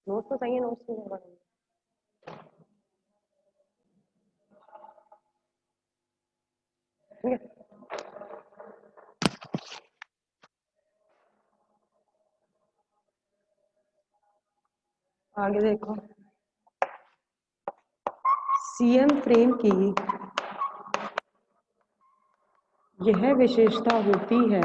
Notes तो सही है, नोट्स की जरूरत नहीं। ठीक है, आगे देखो। सीएम फ्रेम की यह विशेषता होती है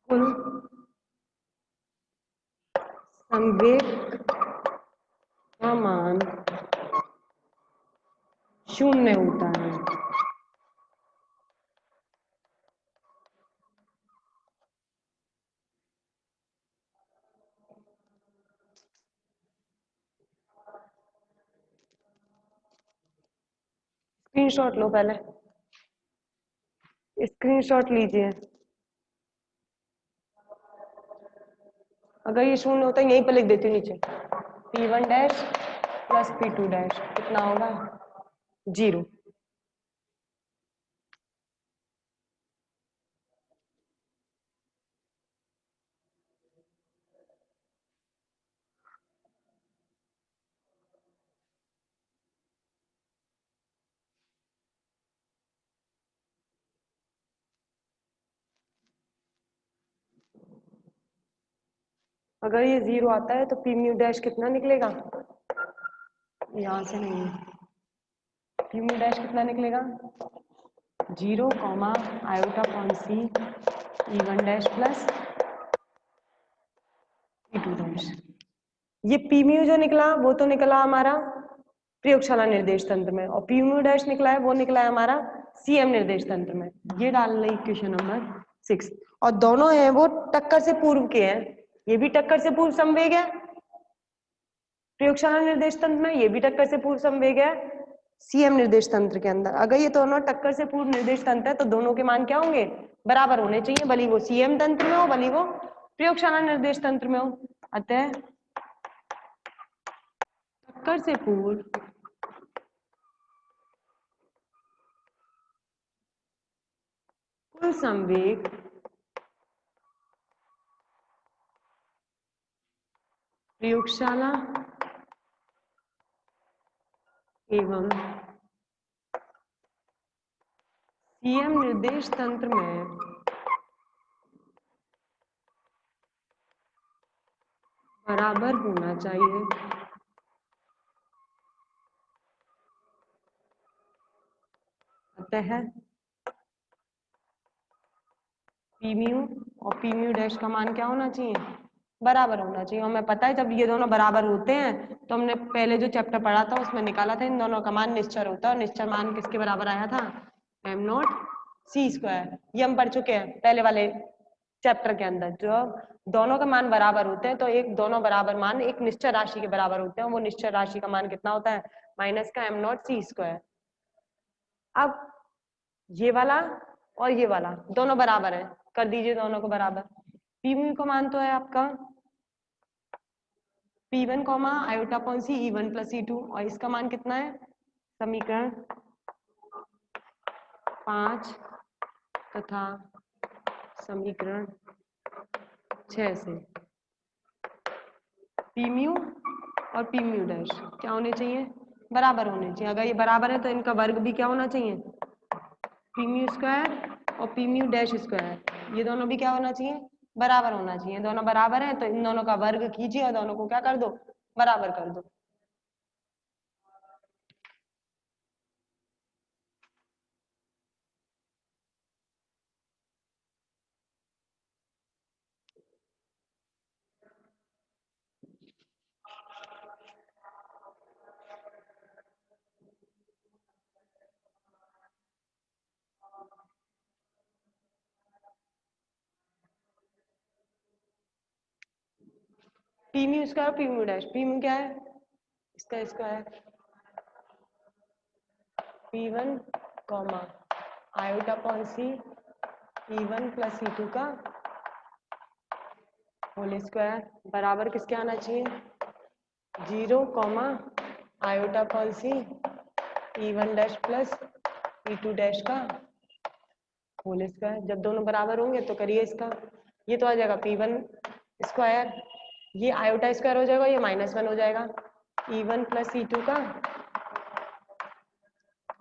उन संवेग का मान शून्य होता है। स्क्रीनशॉट लो, पहले स्क्रीनशॉट लीजिए। अगर ये शून्य होता है यहीं पर लिख देती हूँ नीचे, P1 dash plus P2 dash कितना होगा 0। अगर ये 0 आता है तो P म्यू डैश कितना निकलेगा, यहां से नहीं, P म्यू डैश कितना निकलेगा 0 comma iota point C E1 dash plus E2 dash. ये P म्यू जो निकला वो तो निकला हमारा प्रयोगशाला निर्देश तंत्र में, और P म्यू डैश निकला है वो निकला है हमारा CM निर्देश तंत्र में। ये डाल रही इक्वेशन नंबर 6, और दोनों हैं वो टक्कर से पूर्व के हैं। ये भी टक्कर से पूर्व संवेग है प्रयोगशाला निर्देश तंत्र में, ये भी टक्कर से पूर्व संवेग है सीएम निर्देश तंत्र के अंदर। अगर ये दोनों टक्कर से पूर्व निर्देश तंत्र है तो दोनों के मान क्या होंगे, बराबर होने चाहिए, भले वो सीएम तंत्र में हो भले वो प्रयोगशाला निर्देश तंत्र में हो। अतः टक्कर से पूर्व कुल संवेग प्रयोगशाला एवं सीएम निर्देश तंत्र में बराबर होना चाहिए। अतः पी म्यू और पी म्यू डैश का मान क्या होना चाहिए, बराबर होना चाहिए। और हमें पता है जब ये दोनों बराबर होते हैं तो हमने पहले जो चैप्टर पढ़ा था उसमें निकाला था इन दोनों का मान निश्चर होता है, और निश्चर मान किसके बराबर आया था, एम नॉट सी स्क्वायर। ये हम पढ़ चुके हैं पहले वाले चैप्टर के अंदर। जो दोनों का मान बराबर होते हैं तो एक दोनों बराबर मान एक निश्चर राशि के बराबर होते हैं, वो निश्चर राशि का मान कितना होता है माइनस का एम नॉट सी स्क्वायर। अब ये वाला और ये वाला दोनों बराबर है, कर दीजिए दोनों को बराबर। पी म्यू का मान तो है आपका P1 comma iota upon C E1 plus E2, और इसका मान कितना है समीकरण 5 तथा समीकरण 6 से। P म्यू और P म्यू डैश क्या होने चाहिए, बराबर होने चाहिए। अगर ये बराबर है तो इनका वर्ग भी क्या होना चाहिए, P म्यू स्क्वायर और P म्यू डैश स्क्वायर, ये दोनों भी क्या होना चाहिए, बराबर होना चाहिए। दोनों बराबर है तो इन दोनों का वर्ग कीजिए और दोनों को क्या कर दो, बराबर कर दो। P mu square P mu dash, P mu क्या है इसका square P1 comma iota upon C E1 plus E2 का होल स्क्वायर बराबर किसके आना चाहिए 0 कॉमा आयोटा कौन सी, E1 dash plus E2 dash का होल स्क्वायर। जब दोनों बराबर होंगे तो करिए इसका, ये तो आ जाएगा P1 स्क्वायर, ये आयोटा स्क्वायर हो जाएगा, ये -1 हो जाएगा, E1 प्लस E2 का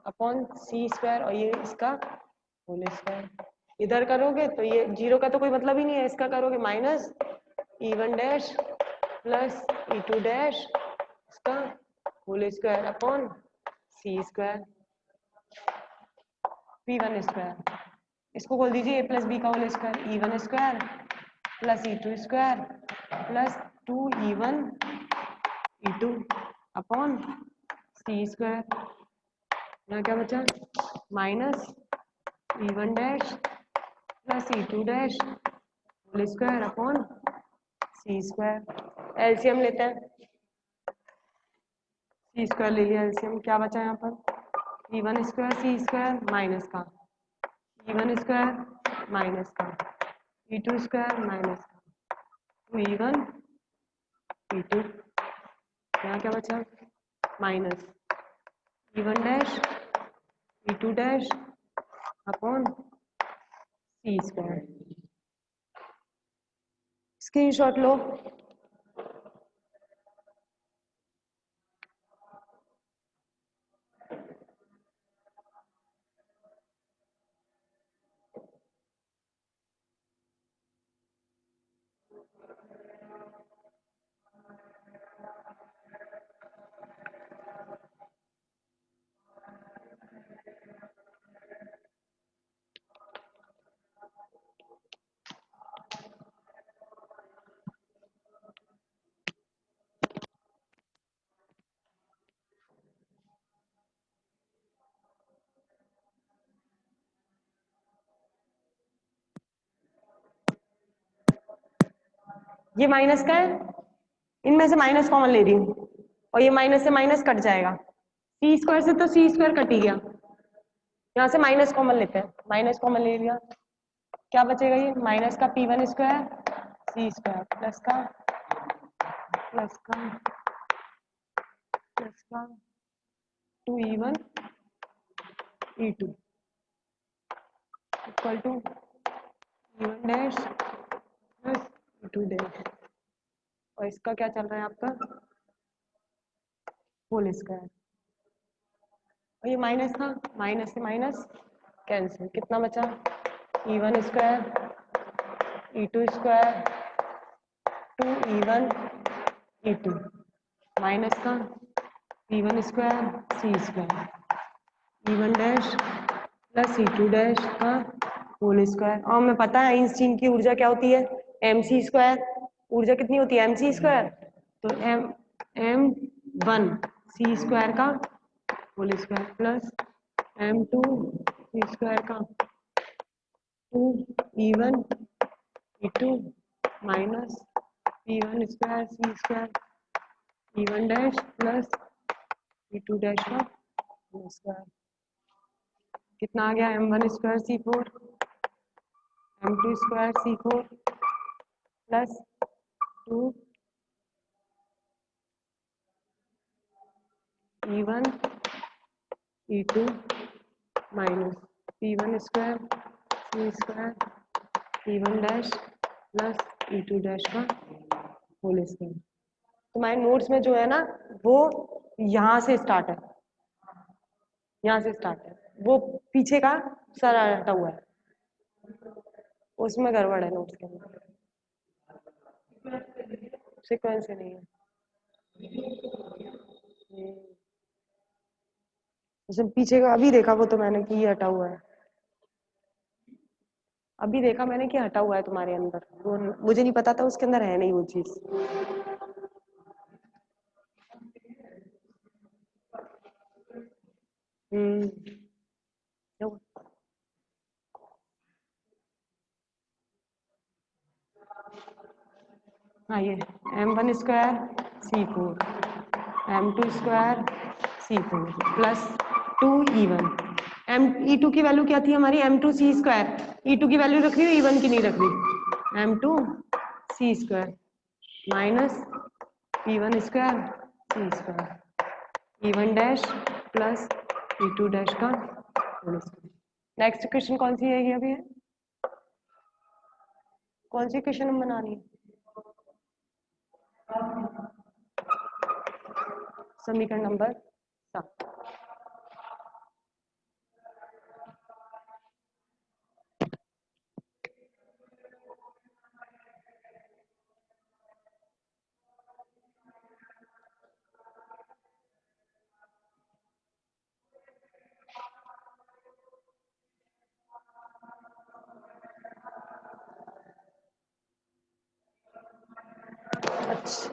अपॉन C स्क्वायर, और ये इसका होल स्क्वायर। इधर करोगे तो ये 0 का तो कोई मतलब ही नहीं है, इसका करोगे minus E1 dash plus E2 dash इसका whole square upon C square P1 square. इसको बोल दीजिए A प्लस बी का whole square, E1 square plus E2 square plus 2E1 E2 upon C square. यहाँ क्या बचा, minus E1 dash plus E2 dash whole square upon C square. LCM लेते हैं, C square ले लिया एलसीएम, क्या बचा यहाँ पर E1 square C square minus का E1 स्क्वायर माइनस का E2 स्क्वायर माइनस का 2E1 E2। यहाँ क्या बचा, minus E1 dash E2 dash upon C square. Screenshot लो। ये माइनस का है, इनमें से माइनस कॉमन ले रही हूँ और ये माइनस से माइनस कट जाएगा, C स्क्वायर से तो C स्क्वायर कट ही गया, यहाँ से माइनस कॉमन लेते हैं, माइनस कॉमन ले लिया, क्या बचेगा, ये माइनस का P1 square C square plus का प्लस का प्लस का 2E1 E2 equal to E1 dash plus E2 dash, और इसका क्या चल रहा है आपका होल स्क्वायर, और ये माइनस था, माइनस से माइनस कैंसिल, कितना बचा E1 square E2 square 2E1 E2 minus का E1 square C square E1 dash plus E2 dash का होल स्क्वायर। और हमें पता है आइंस्टीन की ऊर्जा क्या होती है, mc स्क्वायर, ऊर्जा कितनी होती है mc स्क्वायर, तो m1 C स्क्वायर का whole square plus m2 C square का 2E1 E2 minus P1 square C square E1 dash plus E2 dash का होल स्क्वायर। कितना आ गया m1 square C4 m2 square C4 plus 2 E1 E2 minus P1 square C square E1 dash plus E2 dash का whole square. तुम्हारे notes में जो है ना वो यहाँ से स्टार्ट है, यहाँ से स्टार्ट है, वो पीछे का सर हटा हुआ है, उसमें गड़बड़ है नोट्स के अंदर, सीक्वेंस से नहीं है। उसमें पीछे का अभी देखा वो तो मैंने कि ये हटा हुआ है, अभी देखा मैंने कि हटा हुआ है तुम्हारे अंदर, वो मुझे नहीं पता था उसके अंदर है नहीं वो चीज। हाँ ये m1 square C4 m2 square C4 plus 2E1 E2 की वैल्यू क्या थी हमारी m2 C स्क्वायर, E2 की वैल्यू रख रही हूँ E1 की नहीं रख रही, m2 C square minus P1 square C square E1 dash plus E2 dash का होल स्क्वायर। नेक्स्ट क्वेश्चन कौन सी है ये अभी? कौन सी क्वेश्चन हम बनानी है? समीकरण नंबर 7। अच्छा,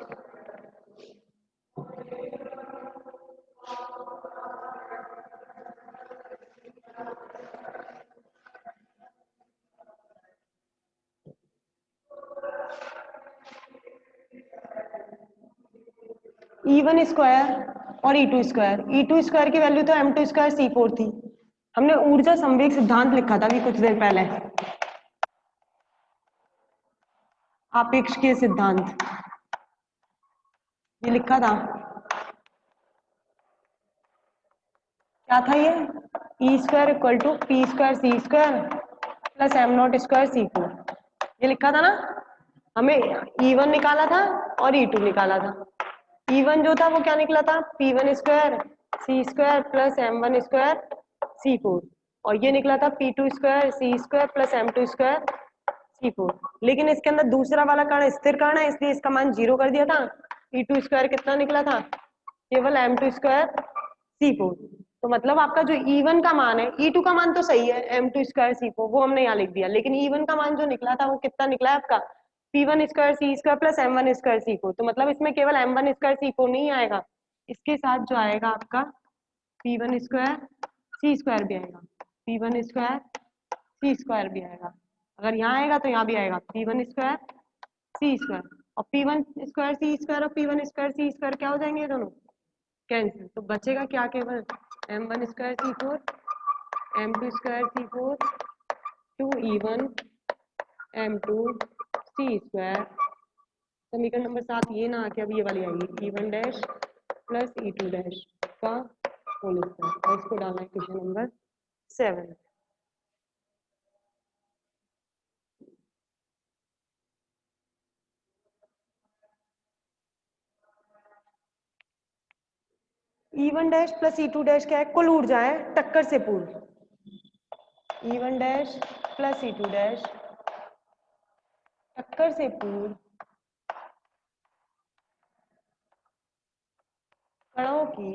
E1 स्क्वायर और E2 स्क्वायर, E2 स्क्वायर की वैल्यू तो M2 स्क्वायर C4 थी। हमने ऊर्जा संवेग सिद्धांत लिखा था अभी कुछ देर पहले, आपेक्षिकीय सिद्धांत, ये लिखा था। क्या था ये? E square equal to P square C square plus M0 square C4, ये लिखा था ना। हमें E1 निकाला था और E2 निकाला था। E1 जो था वो क्या निकला था? P1 square C square plus M1 square C4, और ये निकला था P2 square C square plus M2 square C4। लेकिन इसके अंदर दूसरा वाला कर्ण स्थिर कर्ण है, इसलिए इसका मान 0 कर दिया था। E2 स्क्वायर कितना निकला था? केवल M2 स्क्वायर C4। तो मतलब आपका जो E1 का मान है, E2 का मान तो सही है M2 स्क्वायर C4, वो हमने यहाँ लिख दिया, लेकिन E1 का मान जो निकला था वो कितना निकला है आपका? P1 square C square plus M1 square C4। तो मतलब इसमें केवल M1 स्क्वायर C4 नहीं आएगा, इसके साथ जो आएगा आपका P1 स्क्वायर C स्क्वायर भी आएगा, P1 स्क्वायर C स्क्वायर भी आएगा। अगर यहाँ आएगा तो यहाँ भी आएगा P1 स्क्वायर C स्क्वायर, और P1 स्क्वायर C स्क्वायर और P1 स्क्वायर C स्क्वायर क्या हो जाएंगे? ये दोनों कैंसिल। तो बचेगा क्या? केवल M1 square C4 M2 square C4 two E1 M2 C square. समीकरण नंबर 7 ये ना आके अब ये वाली आएगी E1 dash plus E2 dash का होल स्क्वायर, और इसको डालना है question number 7। E1 dash plus E2 dash क्या है? कुल ऊर्जा है टक्कर से पूर्व। E1 dash plus E2 dash टक्कर से पूर्व कणों की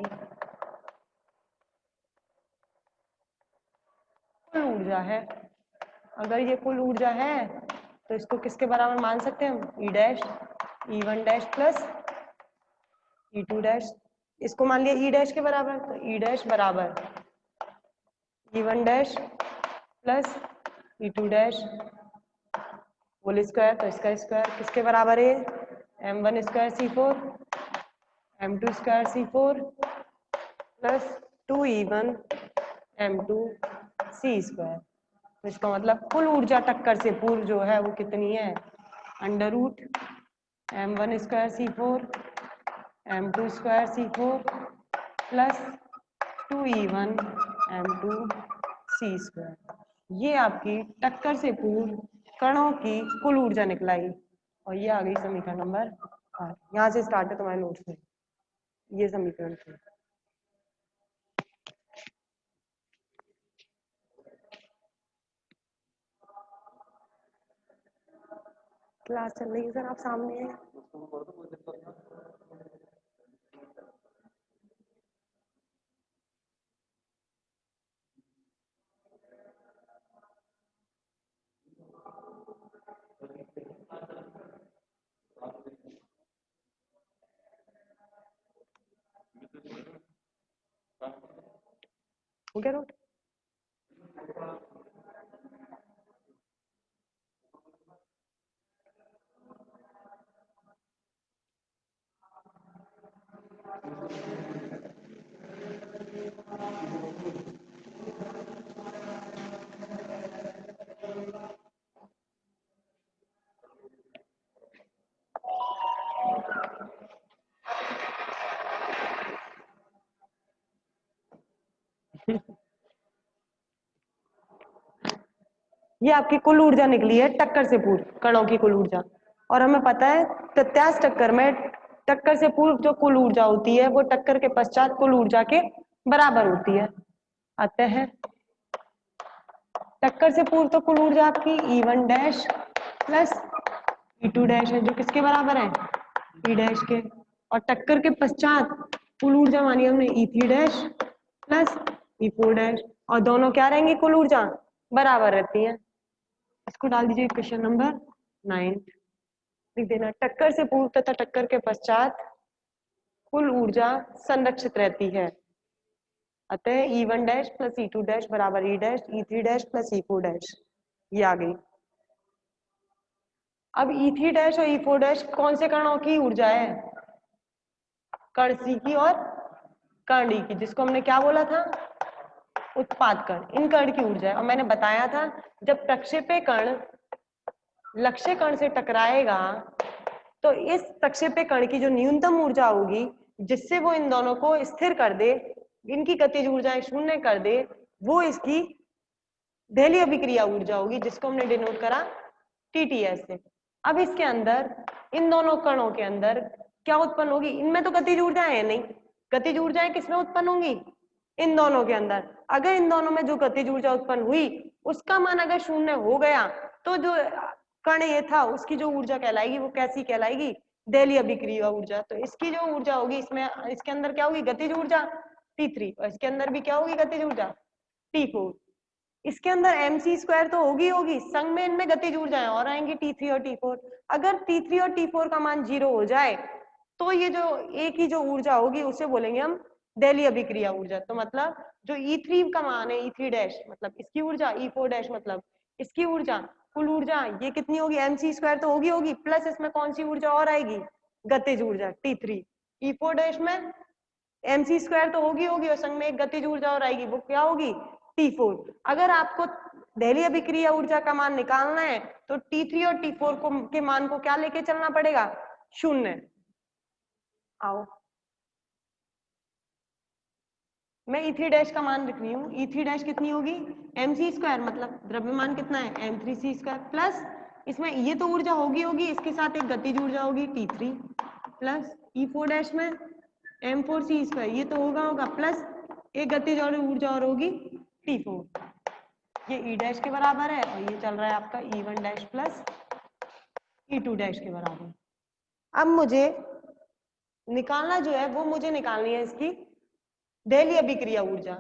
कुल ऊर्जा है। अगर ये कुल ऊर्जा है तो इसको किसके बराबर मान सकते हैं हम? E dash E1 dash plus E2 dash. इसको मान लिया E डैश के बराबर, तो E डैश बराबर E1 dash plus E2 dash whole square. तो इसका स्क्वायर किसके बराबर है? M1 square C4 M2 square C4 plus 2E1 M2 C square. तो इसका मतलब कुल ऊर्जा टक्कर से पूर्व जो है वो कितनी है? Under root M1 square C4 M2 square C4 plus 2E1 M2 C square. ये आपकी टक्कर से पूर्व कणों की कुल ऊर्जा निकलाई, और ये आ गई समीकरण नंबर 8। यहाँ से स्टार्ट है तुम्हारे नोट्स में ये समीकरण थे। क्लास चल रही है सर, आप सामने हैं। हो गया नोट? ये आपकी कुल ऊर्जा निकली है टक्कर से पूर्व, कणों की कुल ऊर्जा। और हमें पता है प्रत्यास्थ टक्कर में टक्कर से पूर्व जो कुल ऊर्जा होती है वो टक्कर के पश्चात कुल ऊर्जा के बराबर होती है। अतः टक्कर से पूर्व तो कुल ऊर्जा आपकी E1 dash plus E2 dash है, जो किसके बराबर है, E डैश के। और टक्कर के पश्चात कुल ऊर्जा मानी हमने E3 dash plus E4 dash, और दोनों क्या रहेंगी, कुल ऊर्जा बराबर रहती है। इसको डाल दीजिए क्वेश्चन नंबर 9, लिख देना टक्कर से पूर्व तथा टक्कर के पश्चात कुल ऊर्जा संरक्षित रहती है। अतः E1 dash plus E2 dash बराबर E dash E3 dash plus E4 dash, ये आ गई। अब E3 डैश और E4 डैश कौन से कणों की ऊर्जा है, कण C की और कण D की, जिसको हमने क्या बोला था, उत्पाद कण। इन कण की ऊर्जा है। और मैंने बताया था जब प्रक्षेपी कण लक्ष्य कण से टकराएगा तो इस प्रक्षेपी कण की जो न्यूनतम ऊर्जा होगी जिससे वो इन दोनों को स्थिर कर दे, इनकी गतिज ऊर्जाएं शून्य कर दे, वो इसकी दहलीय अभिक्रिया ऊर्जा होगी, जिसको हमने डिनोट करा TTS से। अब इसके अंदर इन दोनों कणों के अंदर क्या उत्पन्न होगी, इनमें तो गतिज ऊर्जाएं है नहीं, गतिज ऊर्जाएं किसमें उत्पन्न होंगी, इन दोनों के अंदर। अगर इन दोनों में जो गतिज ऊर्जा उत्पन्न हुई उसका मान अगर शून्य हो गया तो जो कण ये था उसकी जो ऊर्जा कहलाएगी वो कैसी कहलाएगी, दहलीय अभिक्रिया ऊर्जा। तो इसकी जो ऊर्जा होगी इसमें, इसके अंदर क्या होगी, गतिज ऊर्जा T3, और इसके अंदर भी क्या होगी, गतिज ऊर्जा T4। इसके अंदर mc² तो होगी संग में इनमें गतिज ऊर्जाएं और आएंगी T3 और T4। अगर T3 और T4 का मान 0 हो जाए तो ये जो एक ही जो ऊर्जा होगी उसे बोलेंगे हम दहलीय अभिक्रिया ऊर्जा। तो मतलब जो E3 का मान है, E3 डैश मतलब इसकी ऊर्जा, E4 डैश मतलब इसकी ऊर्जा, कुल ऊर्जा ये कितनी होगी, mc² तो होगी प्लस इसमें कौन सी ऊर्जा और आएगी, गतिज ऊर्जा T3। E4 डैश में mc² तो होगी और संग में एक गतिज ऊर्जा और आएगी, वो क्या होगी, T4। अगर आपको दहलीय अभिक्रिया ऊर्जा का मान निकालना है तो T3 और T4 को के मान को क्या लेके चलना पड़ेगा, शून्य। आओ मैं E3 डैश का मान लिख रही हूँ, E3 डैश कितनी होगी, mc² मतलब द्रव्यमान कितना है, m3c² प्लस इसमें ये तो ऊर्जा होगी इसके साथ एक गतिज ऊर्जा होगी T3 प्लस E4 डैश में m4c², ये तो होगा प्लस एक गतिज और ऊर्जा और होगी T4। ये E डैश के बराबर है और ये चल रहा है आपका E1 dash plus E2 dash के बराबर। अब मुझे निकालना जो है वो मुझे निकालनी है इसकी दहलीय अभिक्रिया ऊर्जा।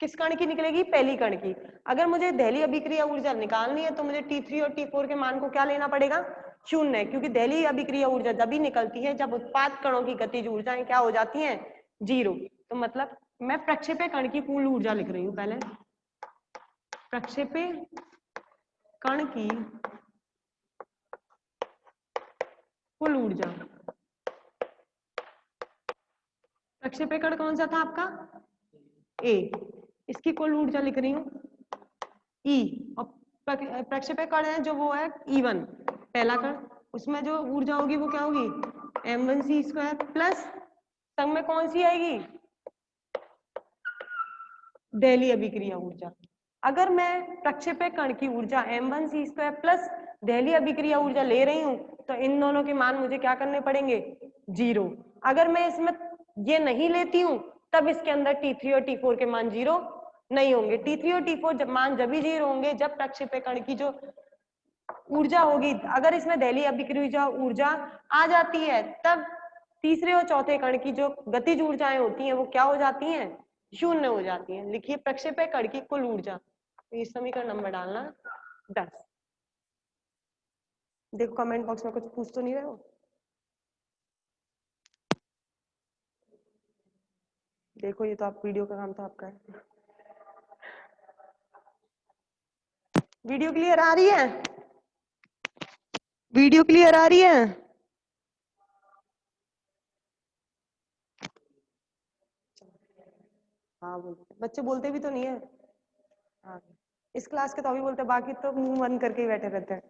किस कण की निकलेगी, पहली कण की। अगर मुझे दहलीय अभिक्रिया ऊर्जा निकालनी है तो मुझे T3 और T4 के मान को क्या लेना पड़ेगा, शून्य, क्योंकि दहलीय अभिक्रिया ऊर्जा जब ही निकलती है जब उत्पाद कणों की गतिज ऊर्जाएं क्या हो जाती हैं, 0। तो मतलब मैं प्रक्षेपी कण की कुल ऊर्जा लिख रही हूँ पहले, प्रक्षेपी कण की कुल ऊर्जा। प्रक्षेपी कण कौन सा था आपका, A। इसकी कुल ऊर्जा लिख रही हूँ E। और प्रक्षेपी कण है जो वो है E1 पहला कण, उसमें जो ऊर्जा होगी वो क्या होगी, m1c² प्लस संग में कौन सी आएगी, दहलीय अभिक्रिया ऊर्जा। अगर मैं प्रक्षेपी कण की ऊर्जा m1c² प्लस दहलीय अभिक्रिया ऊर्जा ले रही हूं तो इन दोनों के मान मुझे क्या करने पड़ेंगे, 0। अगर मैं इसमें ये नहीं लेती हूं तब इसके अंदर T3 और T4 के मान 0 नहीं होंगे। T3 और T4 जब मान जब ही 0 होंगे जब प्रक्षेपी कण की जो ऊर्जा होगी, अगर इसमें दहलीय अभिक्रिया ऊर्जा आ जाती है तब तीसरे और चौथे कण की जो गतिज ऊर्जाएं होती हैं वो क्या हो जाती हैं, शून्य हो जाती हैं। लिखिए प्रक्षेपी कण की कुल ऊर्जा, तो ये समीकरण नंबर डालना 10। देखो कमेंट बॉक्स में कुछ पूछ तो नहीं रहे हो, देखो ये तो आप वीडियो का काम तो आपका है। वीडियो क्लियर आ रही है, वीडियो क्लियर आ रही है, हाँ बोलते बच्चे बोलते भी तो नहीं है, हाँ इस क्लास के तो अभी बोलते, बाकी तो मुंह बंद करके ही बैठे रहते हैं।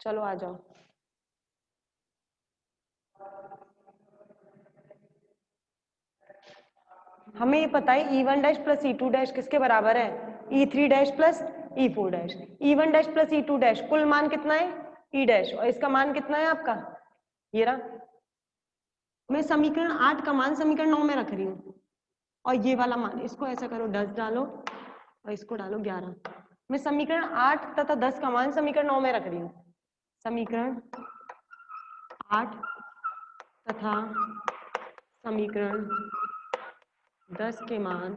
चलो आ जाओ। हमें ये पता है E1 dash plus E2 dash किसके बराबर है, E3 dash plus E4 dash. E1 dash plus E2 dash कुल मान कितना है E डैश, और इसका मान कितना है आपका ये रहा। मैं समीकरण 8 का मान समीकरण 9 में रख रही हूँ, और ये वाला मान इसको ऐसा करो 10 डालो और इसको डालो 11। मैं समीकरण 8 तथा 10 का मान समीकरण 9 में रख रही हूँ। समीकरण 8 तथा समीकरण 10 के मान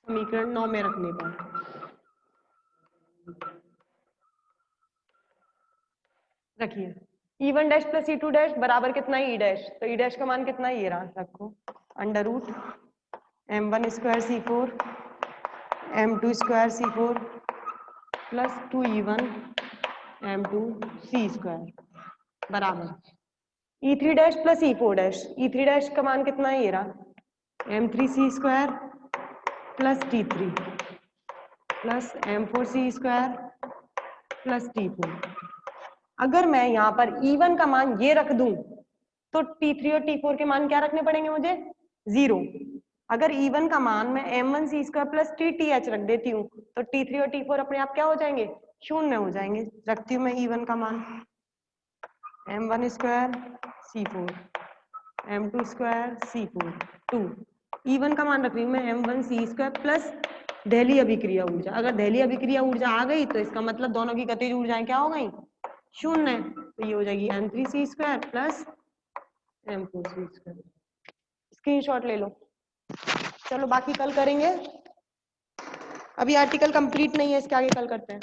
समीकरण 9 में रखने पर रखिए E1 dash plus E2 dash बराबर कितना है E डैश, तो E डैश का मान कितना है ये रहा, रखो under root M1 square C4 M2 square C4 plus 2E1 M2 C square बराबर E3 dash plus E4 dash, E3 dash का मान कितना है ये रहा M3 C square plus T3 plus M4 C square plus T4। अगर मैं यहाँ पर E1 का मान ये रख दूं तो T3 और T4 के मान क्या रखने पड़ेंगे मुझे, 0। अगर E1 का मान मैं M1 C square plus TTH रख देती हूँ तो T3 और T4 अपने आप क्या हो जाएंगे, शून्य हो जाएंगे। रखती हूँ मैं E1 का मान M1 square C4 M2 square C4 2। E1 का मान रख रही हूँ मैं M1 C स्क्वायर प्लस दहलीय अभिक्रिया ऊर्जा। अगर दहलीय अभिक्रिया ऊर्जा आ गई तो इसका मतलब दोनों की गतिज ऊर्जाएं क्या हो गई, शून्य। तो ये हो जाएगी M3 C square plus M4 C square. Screenshot ले लो। चलो बाकी कल करेंगे, अभी आर्टिकल कंप्लीट नहीं है, इसके आगे कल करते हैं।